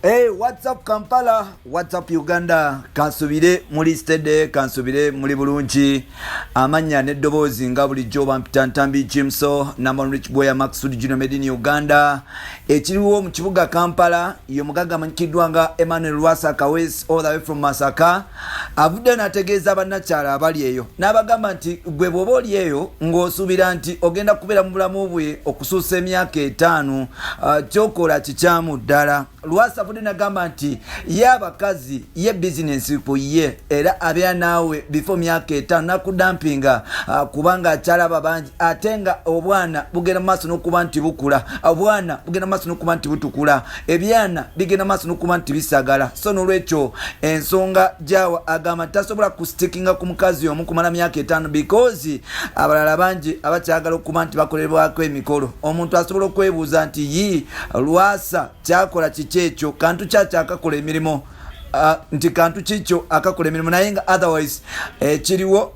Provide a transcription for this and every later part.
Hey, what's up Kampala? What's up Uganda? Kansubire muli steady, kansubire muli bulungi. Amanya neddobozi nga bulijjo bampitantambi Jimso, number rich boy Maxud Junior made in Uganda. Ekiriwo mu kibuga Kampala, yo mugaga mankiddwanga Emmanuel Lwasa Akaanze all the way from Masaka. Avudde nategeeza bannakyala abali eyo. N'abagamba nti gwe bw'oba oli eyo ng'osuubira nti ogenda kubeera mu bulamu bwe okusuusa emyaka 5, kyokola kikyamu ddala. Lwasa avudde n'agamba nti ye abakazi ye business ku ye era abeera naawe before myaka 5 nakudampinga kubanga akyalaba bangi ate nga obwana bugenda maaso n'okuba nti bukula, obwana bugenda maaso n'okuba nti butukula, ebyana bigenda maaso n'okuba nti bisagala. So n'olwekyo ensonga gyawa agamba tasobola kustikinga ku mukazi omu kumala myaka 5 because abalala bangi abakyagala okuba nti bakolerwako emikolo. Omuntu asobola okwebuuza nti yi Lwasa kyakola kiki ekyo, kantu kyakakola emirimu, nti kantu kikyo akakola emirimu, naye nga otherwise kiriwo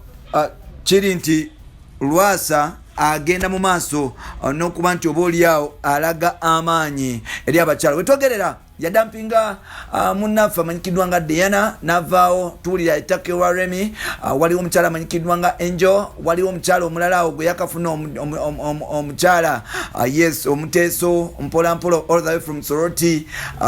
kiri nti Lwasa agenda mu maaso n'okuba nti oba oliawo alaga amaanyi eri abakyala. Wetwogerera yadampinga munaffe amanyikiddwanga Diana navaawo tuwulira ettaka ewa Remy. Waliwo omukyala amanyikiddwanga Angel, waliwo omukyala omulala awo gwe yakafuna omukyala yes omuteeso mpolampola all the way from Soroti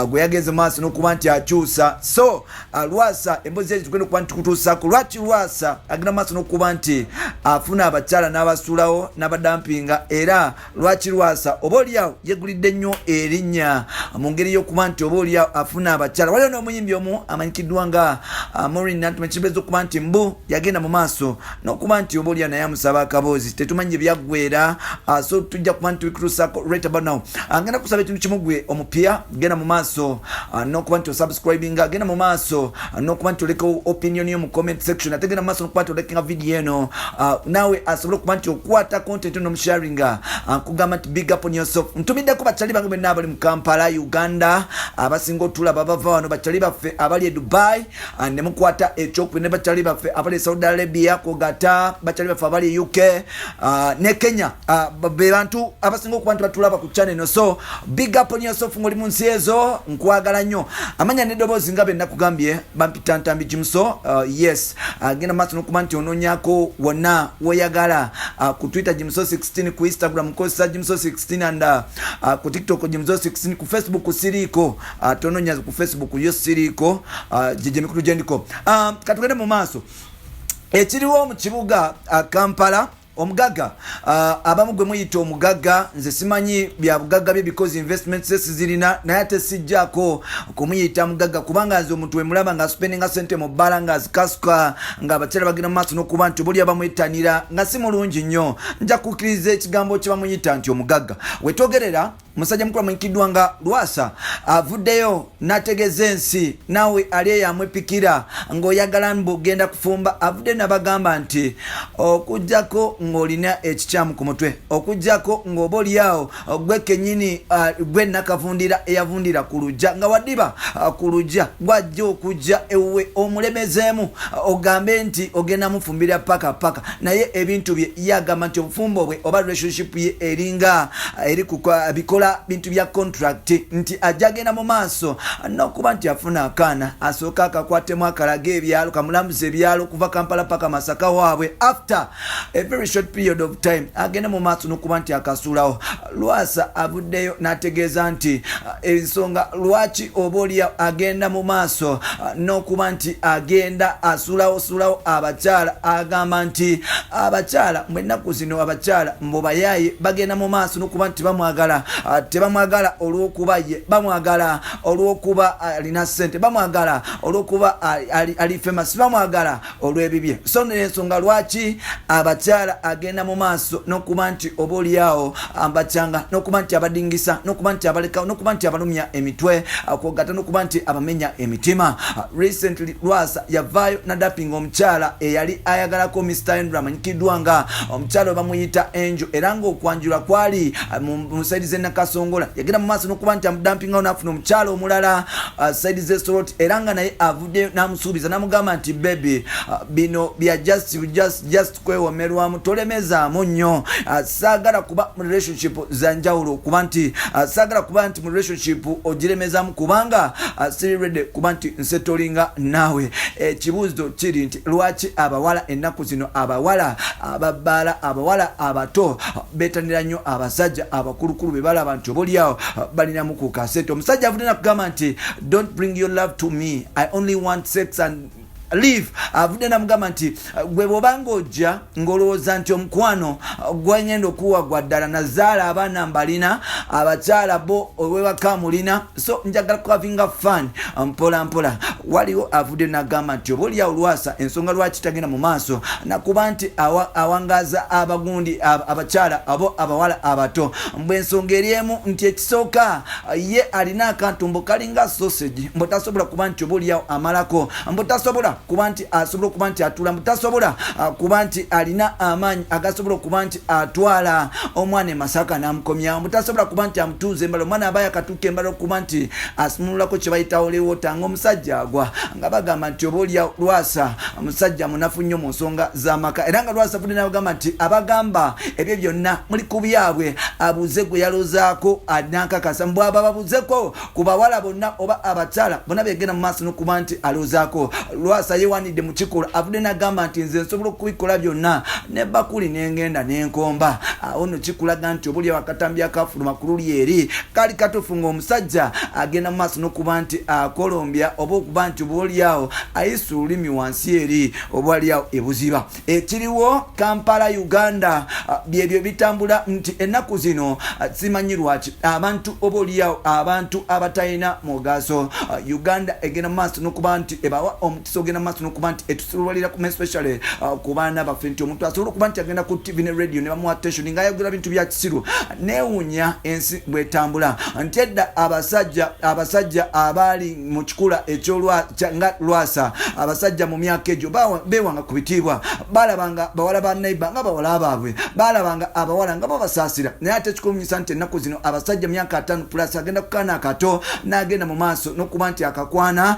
gwe yagenze maaso n'okuba nti akyusa. So Lwasa emboozi ezo tugenda okuba nti tukutuusako lwaki Lwasa agenda maaso n'okuba nti afuna abakyala n'abasuulawo n'abadampinga, era lwaki Lwasa oba oliawo yegulidde nnyo erinnya mu ngeri y'okuba nti oba oliawo afuna abakyala. Waliwo n'omuyimbi omu amanyikiddwanga Maureen Nantume kibeeza okuba nti mbu yagenda mu maaso n'okuba nti oba oliawo naye amusaba akaboozi, tetumanyi byaggweera. So tujja kuba nti tubikutuusako right about now. Ngenda kusaba ekintu kimu gwe omupya, genda mu maaso n'okuba nti osubscribinga, genda mu maaso n'okuba nti olekawo opinion yo mu comment section, ate genda mu maaso n'okuba nti olekenga video eno nawe asobole okuba nti okwata content n'omusharinga. Nkugamba nti big up on yourself. Ntumiddeko bakyali bange benna abali mu Kampala Uganda, abasinga otulaba bava wano, bakyali baffe abali e Dubai ne mukwata ekyokubiri, ne bakyali baffe abali e Saudi Arabia kogata, bakyali baffe abali e UK ne Kenya, be bantu abasinga okuba nti batulaba ku channel eno. So big up on yourself ng'oli mu nsi ezo, nkwagala nnyo. Amanya n'eddoboozi nga be nakugambye bampitantambi Jimso. Yes genda maaso n'okuba nti onoonyako wonna weyagala ku Twitter Jimso 16, ku Instagram kozesa Jimso 16 and ku TikTok Jimso 16, ku Facebook siriiko tononya ku Facebook yo siriiko jeje mikulu gyendiko. Katugende mu maaso ekiriwo mu kibuga Kampala. Omugaga abamu gwe muyita omugaga, nze simanyi bya bugaga bye because investment sesi zirina, naye ate sijjako kumuyita mugaga kubanga nze omuntu we mulaba nga spendinga sente mu bbala nga zikasuka nga abakyala bagenda mu maaso n'okuba nti buli abamwetanira nga si mulungi nnyo. Nja kukkiriza ekigambo kye bamuyita nti omugaga. Wetwogerera musajja mukulu amanyikiddwanga Lwasa avuddeyo n'ategeeza ensi naawe ali eyo amwepikira ng'oyagala mbu ogenda kufumba. Avudde n'abagamba nti okujjako ng'olina ekikyamu ku mutwe, okujjako ng'oba oliawo gwe kennyini gwe nakavundira eyavundira ku lujja nga waddiba ku lujja gwajja okujja ewe omulemezeemu ogambe nti ogenda mufumbira paka naye ebintu bye yagamba nti obufumbo bwe oba relationship ye eringa eri bikola bintu bya contract, nti ajja agenda mu maaso n'okuba nti afuna akaana asooka akakwatemu akalaga ebyalo kamulambuza ebyalo kuva Kampala paka Masaka waabwe. After a very short period of time agenda mu maaso n'okuba nti akasuulawo. Lwasa avuddeyo n'ategeeza nti ensonga lwaki oba oli agenda mu maaso n'okuba nti agenda asuulawo abakyala. Agamba nti abakyala mu ennaku zino abakyala mbubayaaye bagenda mu maaso n'okuba nti bamwagala, tebamwagala olw'okuba ye, bamwagala olw'okuba alina ssente, bamwagala olw'okuba ali famous, bamwagala olw'ebibye. So n'ensonga lwaki abakyala agenda mu maaso n'okuba nti oba oliawo ambakyanga, n'okuba nti abadingisa, n'okuba nti abalekawo, n'okuba nti abalumya emitwe, kwogata n'okuba nti abamenya emitima. Recently Lwasa yavaayo n'adapinga omukyala eyali ayagalako Mr. Andrew amanyikiddwanga omukyala bamuyita Angel, era ng'okwanjula kwali mu saidi z'ennaka Kasongola yagenda mu maaso n'okuba nti amudampingawo n'afuna omukyalo omulala Saidi Zestrot era nga naye avudde n'amusuubiza n'amugamba nti baby bino bya just kwewomerwamu tolemezaamu nnyo saagala kuba mu relationship zanjawulo kuba nti saagala kuba nti mu relationship ogiremezaamu kubanga siri ready kuba nti nsetolinga naawe ekibuuzo kiri nti lwaki abawala ennaku zino abawala ababbaala abawala abato beetanira nnyo abasajja abakulukulu be balaba nti oboolyawo balinamu ku kasente omusajja avudde nakugamba nti don't bring your love to me I only want sex and leave avudde namugamba nti gwe bw'obanga ojja ng'olowooza nti omukwano gwanyenda okuwa gwa ddala nazaala abaana mbalina abakyala bo owewaka mulina so njagala kuhavinga fun mpola mpola waliwo avudde nagamba nti obaolyawo Lwasa ensonga lwaki tagenda mu maaso nakuba nti awangaza abagundi abakyala abo abawala abato mbwe ensonga eriemu nti ekisooka ye alina akantumbo kalinga sausage mbo tasobola kuba nti obaolyawo amalako mbo tasobola kuba nti asobola okuba nti atula mutasobola kuba nti alina amaanyi agasobola okuba nti atwala omwana emasaka n'amukomyawo mutasobola kuba nti amutuuza embala omwana aba yakatuuka embala okuba nti asimululako kye bayitawo leewota ng'omusajja agwa nga bagamba nti obaolyawo Lwasa omusajja munafu nnyo mu nsonga z'amaka era nga Lwasa vudde n'abagamba nti abagamba ebyo byonna muli ku byabwe abuuze gwe yalozaako anankakasa mbwaba babuuzeko ku bawala bonna oba abakyala bonna begenda mu maaso n'okuba nti alozaako Lwasa yewanidde mu kikola avudde n'agamba nti nze nsobola okubikola byonna ne bakuli n'engenda n'enkomba awo no kikulaga nti obulya wakatambi akafuluma ku luli eri kali katufu ng'omusajja agenda mu maaso n'okuba nti akolombya oba okuba nti obaolyawo ayisa olulimi wansi eri obalyawo ebuziba ekiriwo Kampala Uganda byebyo bitambula nti ennaku zino simanyi lwaki abantu obaolyawo abantu abatalina mugaso Uganda egenda mu maaso n'okuba nti ebawa omukisa ogenda mu maaso n'okuba nti etusobolera ku especially ku baana baffe nti omuntu asobola okuba nti agenda ku TV ne radio ne bamuwa attention ng'ayogera bintu bya kisiru neewuunya ensi bwetambula nti edda abasajja abaali mu kikula nga Lwasa abasajja mu myaka egyo beewanga ku bitiibwa balabanga bawala ba neighbor nga bawala abaabwe balabanga abawala nga babasaasira naye ate kikulumisa nti ennaku zino abasajja mu myaka 5 plus agenda kukaana akato n'agenda mu maaso n'okuba nti akakwana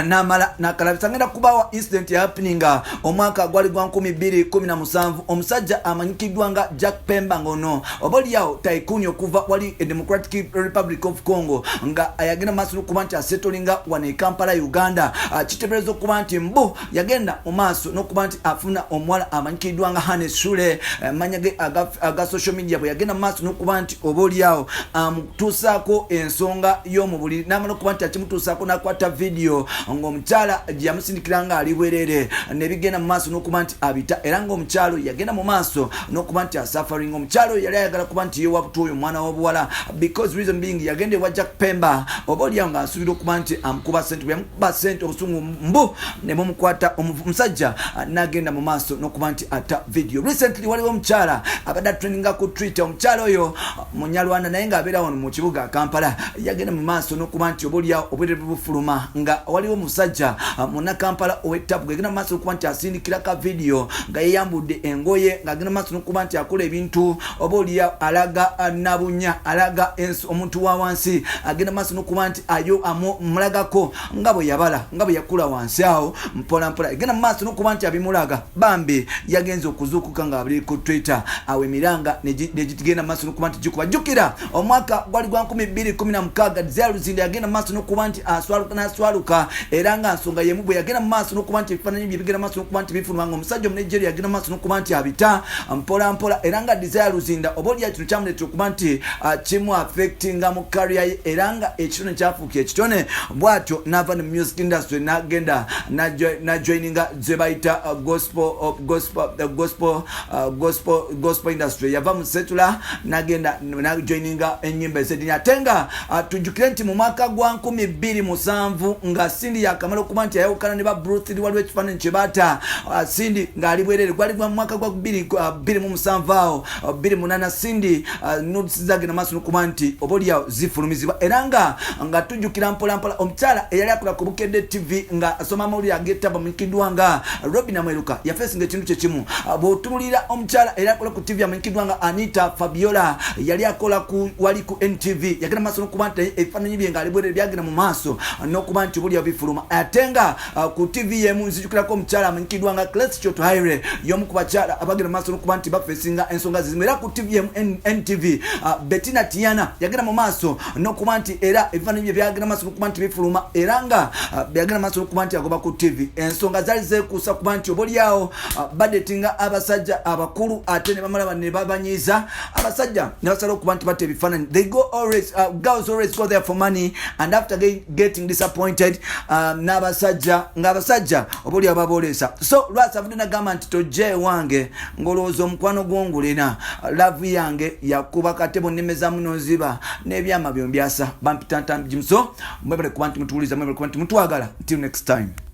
namala nakalabisa ngenda kubawa incident happening omwaka gwali gwa 2017 omusajja amanyikiddwa nga Jack Pemba ngono oboolyawo tycoon okuva wali Democratic Republic of Congo nga yagenda maaso n'okuba nti asetolinga wana e Kampala Uganda kiteebereza okuba nti mbu yagenda mu maaso n'okuba nti afuna omuwala amanyikiddwa nga Hannes Shule manya ge aga social media bwe yagenda mu maaso n'okuba nti oboolyawo amutuusaako ensonga y'omubuliri n'amala okuba nti akimutuusaako n'akwata video ng'omukyala yamusindikira nga ali bwerere nebigenda mu maaso n'okuba nti abita era ng'omukyalo yagenda mu maaso n'okuba nti suffering omukyalo yali ayagala kuba nti yewabuta oyo omwana w'obuwala because reason being yagenda ewa Jack Pemba obaolyawo ng'asuubira okuba nti amukuba sente bwe yamukuba sente obusungu mbu ne bumukwata omusajja n'agenda mu maaso n'okuba nti ata video recently waliwo omukyala abadde trendinga ku Twitter omukyala oyo munyalwana naye ng'abeera wano mu kibuga Kampala yagenda mu maaso n'okuba nti obaolyawo obwere bufuluma nga waliwo musajja muna Kampala owetabu gagenda maaso okuba nti asindikira ka video nga yeyambudde engoye ngagenda maaso okuba nti akola ebintu obaolyawo alaga nabunya alaga omuntu wa wansi agenda maaso okuba nti ayo amulagako nga bwe yabala nga bwe yakula wansi awo mpola mpola agenda maaso okuba nti abimulaga bambi yagenze okuzuukuka nga abiri ku Twitter awe miranga negigenda maaso okuba nti gikuba jukira omwaka gwali gwa 2016 Zaluzinde agenda maaso okuba nti aswaluka era nga nsonga yemu bwe yagenda mu maaso n'okuba nti ebifaananyi bye bigenda maaso n'okuba nti bifuluma ng'omusajja Omunigeria yagenda mu maaso n'okuba nti abita mpola mpola era nga Desire Luzinda obaolyawo kino kyamuleetera okuba nti kimu affectinga mu career ye era nga ekitone kyafuuka ekitone bw'atyo n'ava ne music industry n'agenda n'ajoininga ze bayita gospel industry yava mu setula n'agenda n'ajoininga ennyimba ez'eddiini ate nga tujjukire nti mu mwaka gwa 2007 nga Cindy yakamala okuba nti yayawukana ne ba Bruce Lee waliwo ekifaananyi kye baata Cindy ng'ali bwerere gwali gwa mwaka gwa 2007 awo 28 Cindy nudes zagenda maaso n'okuba nti oboolyawo zifulumizibwa era nga tujjukira mpolampola omukyala eyali akola ku Bukedde TV nga asoma amawulire ag'ettaba amanyikiddwa nga Robin Amweruka yafeesinga ekintu kye kimu bw'otunuulira omukyala eyali akola ku TV amanyikiddwa nga Anita Fabiola yali akola wali ku NTV yagenda maaso n'okuba nti ebifaananyi bye ng'ali bwerere byagenda mu maaso n'okuba nti oboolyawo bifuluma ate nga ku TV yemu nzijukirako omukyala amanyikiddwa nga Cles Chotohaire y'omu ku bakyala abagenda maaso n'okuba nti bafeesinga ensonga zizimu era ku TV yemu NTV Bettina Tiana yagenda mu maaso n'okuba nti era ebifaananyi bye byagenda maaso n'okuba nti bifuluma era nga byagenda maaso n'okuba nti agoba ku TV ensonga zaali zeekuusa kuba nti oboolyawo badetinga abasajja abakulu ate ne bamala ne babanyiiza abasajja ne basala okuba nti batta ebifaananyi they go always girls always go there for money and after getting disappointed ng'abasajja oboolyawo baboolesa so Lwasa avudde n'agamba nti tojja ewange ng'olowooza omukwano gw'ongulina laavu yange yakuba katebo nnemezaamu n'oziba n'ebyama byombyasa bampita ntambi jimuso mwebale kuba nti mutuwuliza mwebale kuba nti mutwagala until next time.